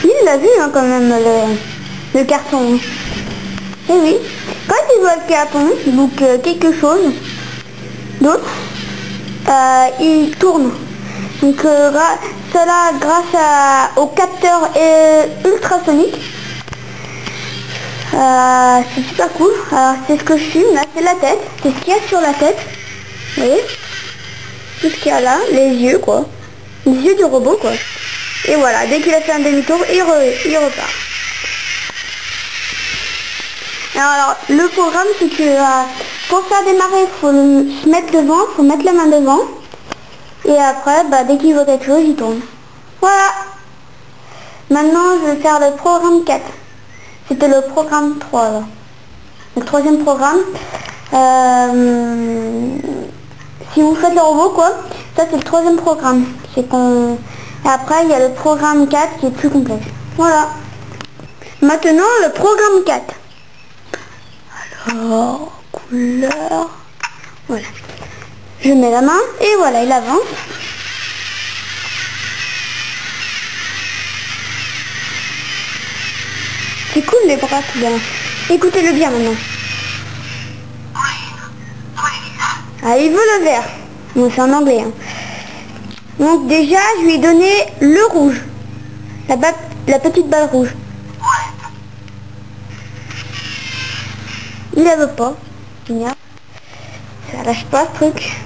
Il l'a vu hein, quand même le carton. Et oui, quand il voit le carton, donc quelque chose d'autre, il tourne. Donc cela grâce au capteur ultrasonique. C'est super cool. Alors c'est ce que je filme là, c'est la tête, c'est ce qu'il y a sur la tête. Vous voyez, tout ce qu'il y a là, les yeux quoi, les yeux du robot quoi. Et voilà, dès qu'il a fait un demi-tour, il repart. Alors le programme c'est que pour faire démarrer, il faut se mettre devant, il faut mettre la main devant. Et après, dès qu'il voit quelque chose, il tourne. Voilà. Maintenant, je vais faire le programme 4. C'était le programme 3 là. Le troisième programme. Si vous faites le robot quoi, ça c'est le troisième programme. C'est qu'on. Et après il y a le programme 4 qui est plus complexe. Voilà. Maintenant le programme 4. Alors, couleur. Voilà. Je mets la main et voilà, il avance. C'est cool les bras tout bien. Écoutez-le bien maintenant. Ah, il veut le vert. Bon, c'est en anglais. Hein. Donc déjà, je lui ai donné le rouge. La petite balle rouge. Il la veut pas. Génial. Ça lâche pas ce truc.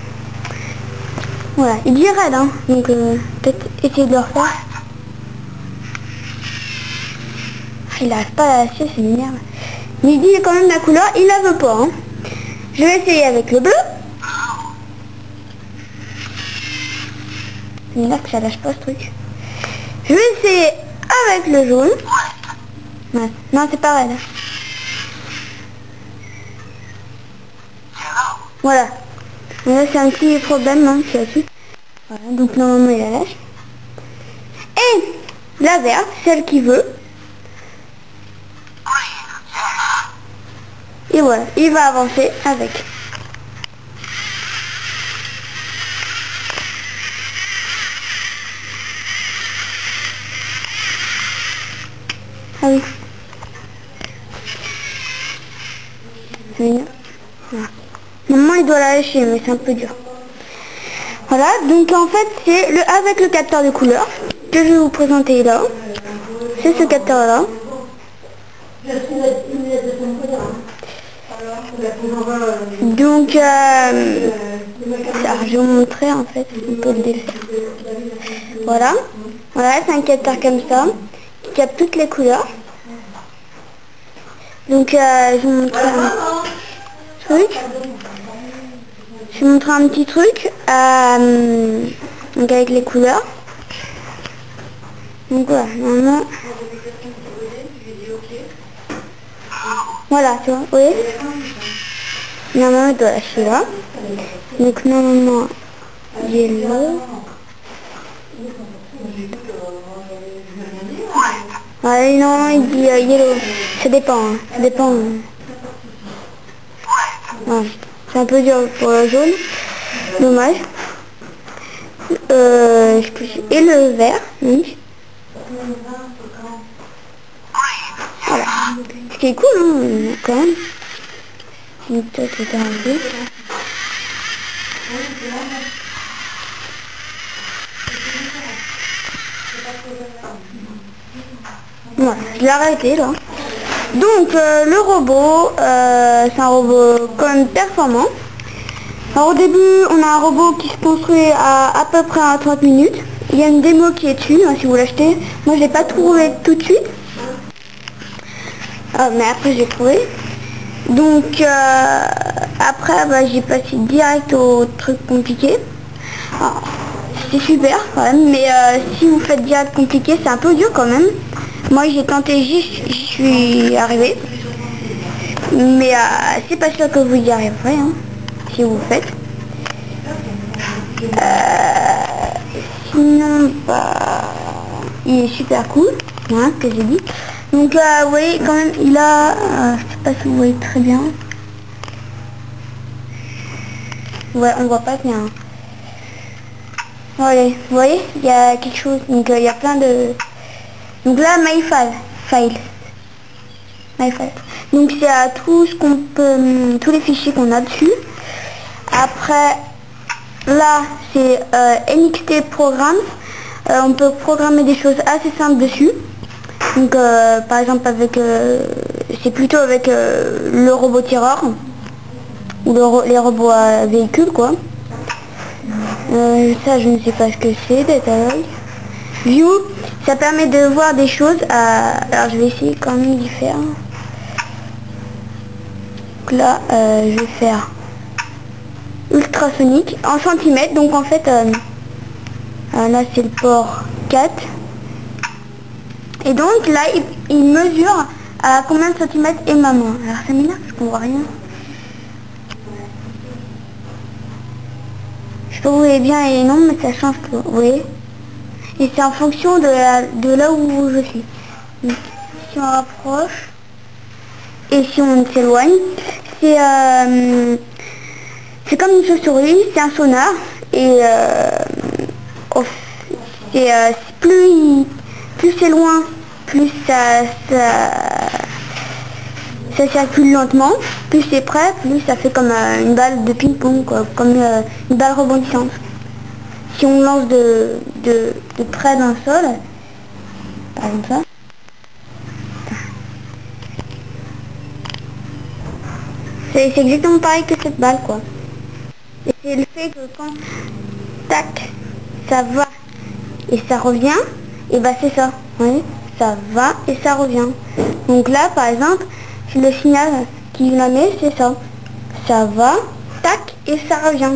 Voilà, il dit raide, hein. Donc peut-être essayer de le refaire. Il n'arrive pas à lâcher, c'est m'énerve. Mais il dit quand même la couleur, il la veut pas. Hein. Je vais essayer avec le bleu. C'est m'énerve que ça lâche pas ce truc. Je vais essayer avec le jaune. Ouais. Non, c'est pas raide. Voilà. Là c'est un petit problème hein, là-dessus. Voilà, donc normalement il la lâche. Et la verte, celle qui veut. Et voilà, il va avancer avec. Ah oui. C'est mignon. Voilà. Normalement il doit la lâcher mais c'est un peu dur. Voilà, donc en fait c'est avec le capteur de couleur que je vais vous présenter là. C'est ce capteur là. Donc je vais vous montrer en fait, on peut le défaire. Voilà, voilà c'est un capteur comme ça qui capte toutes les couleurs. Donc je vais vous montrer un truc. Je vais vous montrer un petit truc donc avec les couleurs. Donc voilà, normalement. Voilà, tu vois, oui. Normalement, il doit lâcher là. Donc normalement, yellow. Voilà, non, il dit yellow. Ça dépend, hein. Ça dépend. Voilà. C'est un peu dur pour le jaune. Dommage. Et le vert, donc. Voilà. Ce qui est cool, hein, quand même. Donc, toi, tu t'as un peu. Voilà, je l'ai arrêté, là. Donc, le robot, c'est un robot quand même performant. Alors, au début, on a un robot qui se construit à peu près à 30 minutes. Il y a une démo qui est dessus, hein, si vous l'achetez. Moi, je l'ai pas trouvé tout de suite. Mais après, j'ai trouvé. Donc, après, j'ai passé direct au truc compliqué. C'est super, quand même. Mais si vous faites direct compliqué, c'est un peu dur, quand même. Moi, j'ai tenté, j'y suis arrivé. Mais c'est pas sûr que vous y arriverez, hein, si vous faites. Sinon, il est super cool, voilà ce que j'ai dit. Donc, vous voyez, quand même, il a, je sais pas si vous voyez très bien. Ouais, on voit pas bien. Ouais, vous voyez, il y a quelque chose. Donc il y a plein de... Donc là, file. My file. Donc c'est à tout ce qu'on peut, tous les fichiers qu'on a dessus. Après, là, c'est NXT Programs. On peut programmer des choses assez simples dessus. Donc par exemple avec, c'est plutôt avec le robot tireur ou les robots à véhicules quoi. Ça je ne sais pas ce que c'est. Détail. View, ça permet de voir des choses. Alors je vais essayer quand même d'y faire. Donc là je vais faire ultrasonique en centimètres. Donc en fait là c'est le port 4. Et donc là, il mesure à combien de centimètres est ma main. Alors ça m'énerve parce qu'on voit rien. Je sais pas vous voyez bien et non, mais ça change tout. Vous voyez. Et c'est en fonction de là où je suis. Donc, si on rapproche et si on s'éloigne, c'est comme une chauve-souris, c'est un sonar. Et plus c'est loin, plus ça circule lentement, plus c'est près, plus ça fait comme une balle de ping-pong, comme une balle rebondissante. Si on lance de près dans le sol, par exemple ça, c'est exactement pareil que cette balle quoi. Et c'est le fait que quand tac, ça va et ça revient, et bah c'est ça, vous voyez, ça va et ça revient. Donc là par exemple, le signal qui la met c'est ça, ça va, tac et ça revient.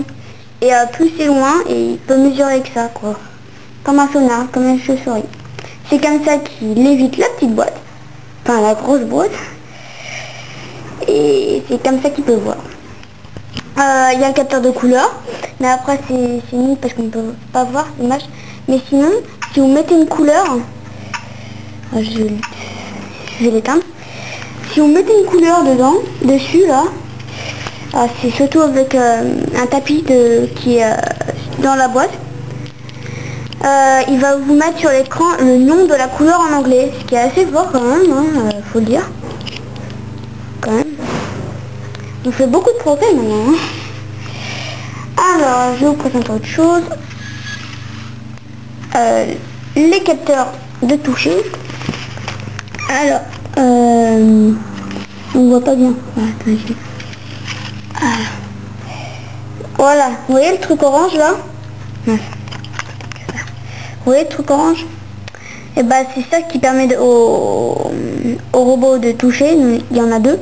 Et plus c'est loin et il peut mesurer que ça quoi, comme un sonar, comme une chauve-souris. C'est comme ça qu'il évite la petite boîte, enfin la grosse boîte, et c'est comme ça qu'il peut voir. Il y a un capteur de couleur, mais après c'est nul parce qu'on ne peut pas voir l'image. Mais sinon, si vous mettez une couleur, je vais l'éteindre. Si vous mettez une couleur dessus là, c'est surtout avec un tapis qui est dans la boîte. Il va vous mettre sur l'écran le nom de la couleur en anglais, ce qui est assez fort quand même, hein, faut le dire. Quand même. On fait beaucoup de progrès maintenant. Alors, je vais vous présenter autre chose. Les capteurs de toucher. Alors, on voit pas bien. Voilà, vous voyez le truc orange là? Vous voyez le truc orange? Et bah c'est ça qui permet au robot de toucher. Il y en a deux.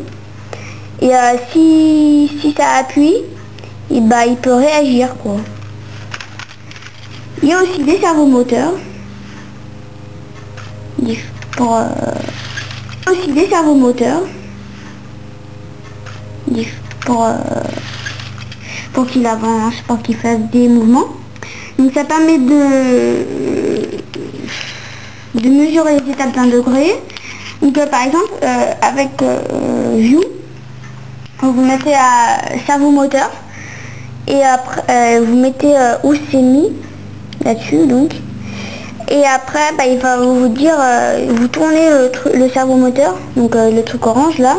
Et si ça appuie, et bah il peut réagir quoi. Il y a aussi des servomoteurs. Aussi des servomoteurs. Pour qu'il avance, pour qu'il fasse des mouvements. Donc ça permet de mesurer les étapes d'un degré. Donc par exemple avec View, vous mettez à servomoteur et après vous mettez où c'est mis là-dessus donc. Et après bah, il va vous dire, vous tournez le servomoteur, donc le truc orange là,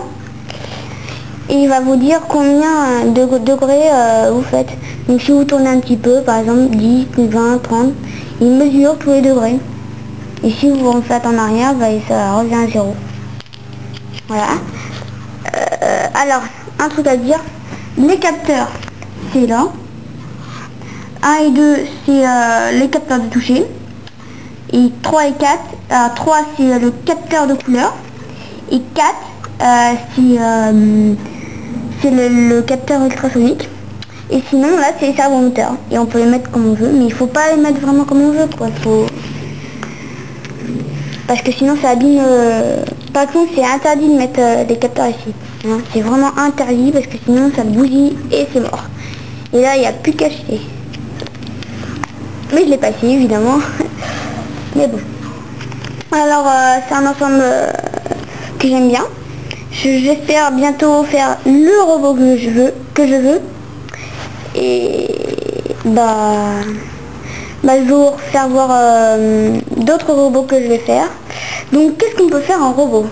et il va vous dire combien de degrés vous faites. Donc si vous tournez un petit peu, par exemple 10, 20, 30, il mesure tous les degrés. Et si vous en faites en arrière, bah, ça revient à 0. Voilà. Alors, un truc à dire, les capteurs, c'est là. 1 et 2, c'est les capteurs de toucher. Et 3 et 4, 3 c'est le capteur de couleur. Et 4, c'est le capteur ultrasonique. Et sinon là c'est les servomoteurs. Et on peut les mettre comme on veut, mais il faut pas les mettre vraiment comme on veut quoi. Parce que sinon ça abîme. Par contre c'est interdit de mettre des capteurs ici. Hein. C'est vraiment interdit parce que sinon ça bousille et c'est mort. Et là il n'y a plus qu'à acheter. Mais je l'ai pas essayé évidemment. Mais bon. Alors c'est un ensemble que j'aime bien. J'espère bientôt faire le robot que je veux. Et bah je vais vous faire voir d'autres robots que je vais faire. Donc qu'est-ce qu'on peut faire en robot? Vous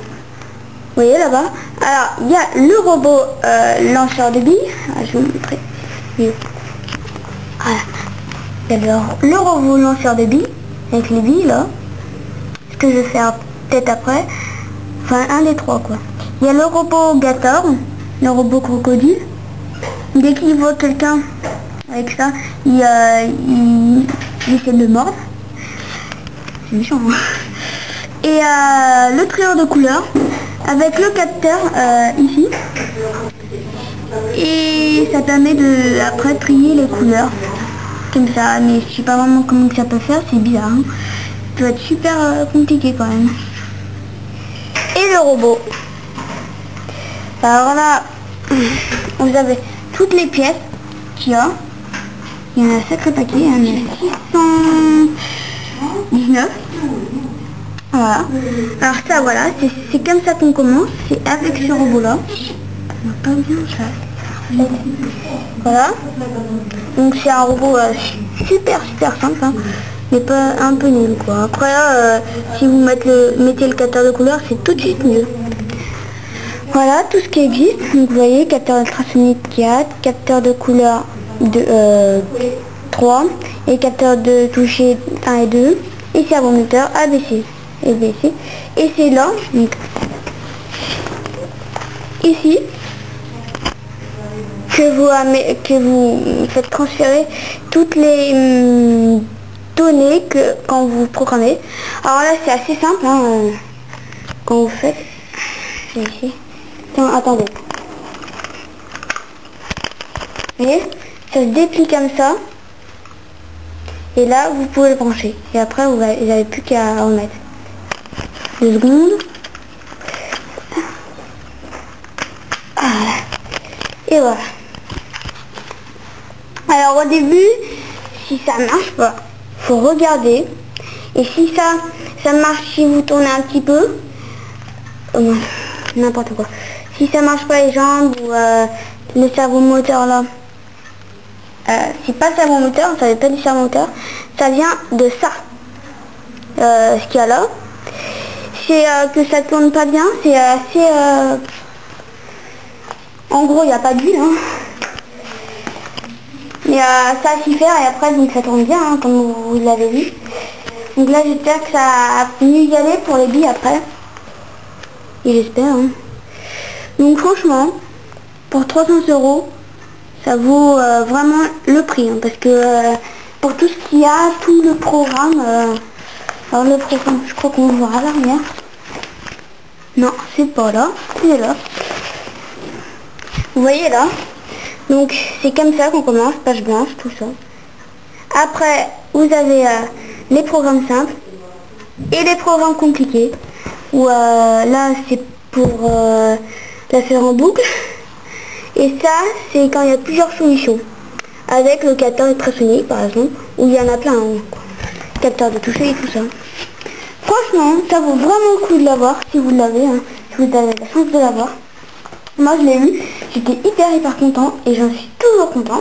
voyez là-bas? Alors il y a le robot lanceur de billes. Je vais vous montrer. Voilà. Il y a le robot lanceur de billes avec les billes là. Ce que je vais faire peut-être après. Enfin un des trois quoi. Il y a le robot Gator, le robot crocodile. Dès qu'il voit quelqu'un avec ça, il essaie de le mordre. C'est méchant. Hein. Et le trieur de couleurs avec le capteur ici. Et ça permet de après trier les couleurs. Comme ça, mais je sais pas vraiment comment ça peut faire, c'est bizarre. Hein. Ça doit être super compliqué quand même. Et le robot. Alors là, vous avez toutes les pièces qu'il y a. Il y en a un sacré paquet, il y en a 619. Voilà. Alors ça, voilà, c'est comme ça qu'on commence. C'est avec ce robot-là. On voit pas bien ça. Voilà. Donc c'est un robot super simple, hein, mais pas un peu nul quoi. Après là, si vous mettez le capteur de couleur, c'est tout de suite mieux. Voilà tout ce qui existe. Donc vous voyez, capteur ultrasonique 4, capteur de couleur 3 et capteur de toucher 1 et 2 et servomoteur ABC et BC. Et c'est là, donc ici, que vous faites transférer toutes les données quand vous programmez. Alors là c'est assez simple hein, quand vous faites. C'est ici. Attendez. Vous voyez, ça se déplie comme ça. Et là vous pouvez le brancher. Et après vous n'avez plus qu'à remettre. 2 secondes. Voilà. Et voilà. Alors au début, si ça marche pas, faut regarder. Et si ça marche si vous tournez un petit peu, n'importe quoi. Si ça marche pas les jambes ou le servomoteur là, c'est pas servomoteur, ça veut pas du servomoteur, ça vient de ça. Ce qu'il y a là, c'est que ça tourne pas bien, c'est assez... En gros, il n'y a pas d'huile. Hein. Mais ça s'y faire et après donc ça tourne bien hein, comme vous l'avez vu. Donc là j'espère que ça a mieux y aller pour les billes après. Et j'espère. Hein. Donc franchement, pour 300 €, ça vaut vraiment le prix. Hein, parce que pour tout ce qu'il y a, tout le programme, alors le programme, je crois qu'on voit à l'arrière. Non, c'est pas là, c'est là. Vous voyez là? Donc c'est comme ça qu'on commence, page blanche, tout ça. Après, vous avez les programmes simples et les programmes compliqués. Où là c'est pour la faire en boucle. Et ça, c'est quand il y a plusieurs solutions. Avec le capteur ultrasonique par exemple, où il y en a plein. Hein, capteur de toucher et tout ça. Franchement, ça vaut vraiment le coup de l'avoir si vous l'avez, hein, si vous avez la chance de l'avoir. Moi je l'ai eu, j'étais hyper content et j'en suis toujours content.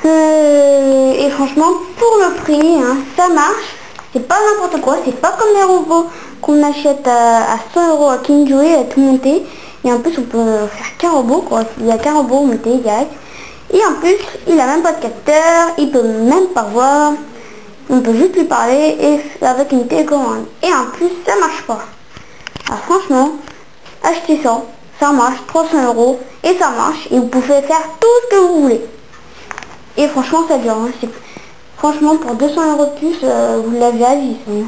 Et franchement pour le prix, hein, ça marche. C'est pas n'importe quoi, c'est pas comme les robots qu'on achète à 100 € à King Joey à tout monter. Et en plus on peut faire qu'un robot quoi, il y a qu'un robot monté direct. Et en plus il a même pas de capteur, il peut même pas voir. On peut juste lui parler et avec une télécommande. Et en plus ça marche pas. Alors franchement, achetez ça, ça marche, 300 € et ça marche et vous pouvez faire tout ce que vous voulez. Et franchement ça dure, hein. Franchement pour 200 € de plus, vous l'avez à vie. Hein.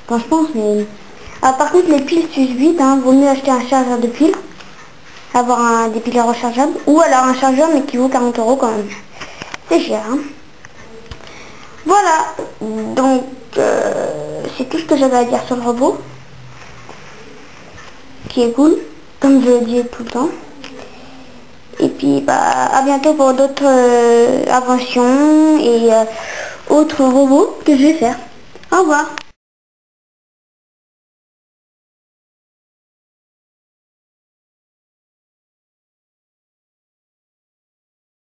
Enfin, je pense, mais... Ah, par contre les piles s'usent vite, hein. Vaut mieux acheter un chargeur de piles, avoir des piles rechargeables, ou alors un chargeur mais qui vaut 40 € quand même. C'est cher. Hein. Voilà, donc c'est tout ce que j'avais à dire sur le robot. Qui est cool, comme je le dis tout le temps. Et puis bah à bientôt pour d'autres inventions et autres robots que je vais faire. Au revoir.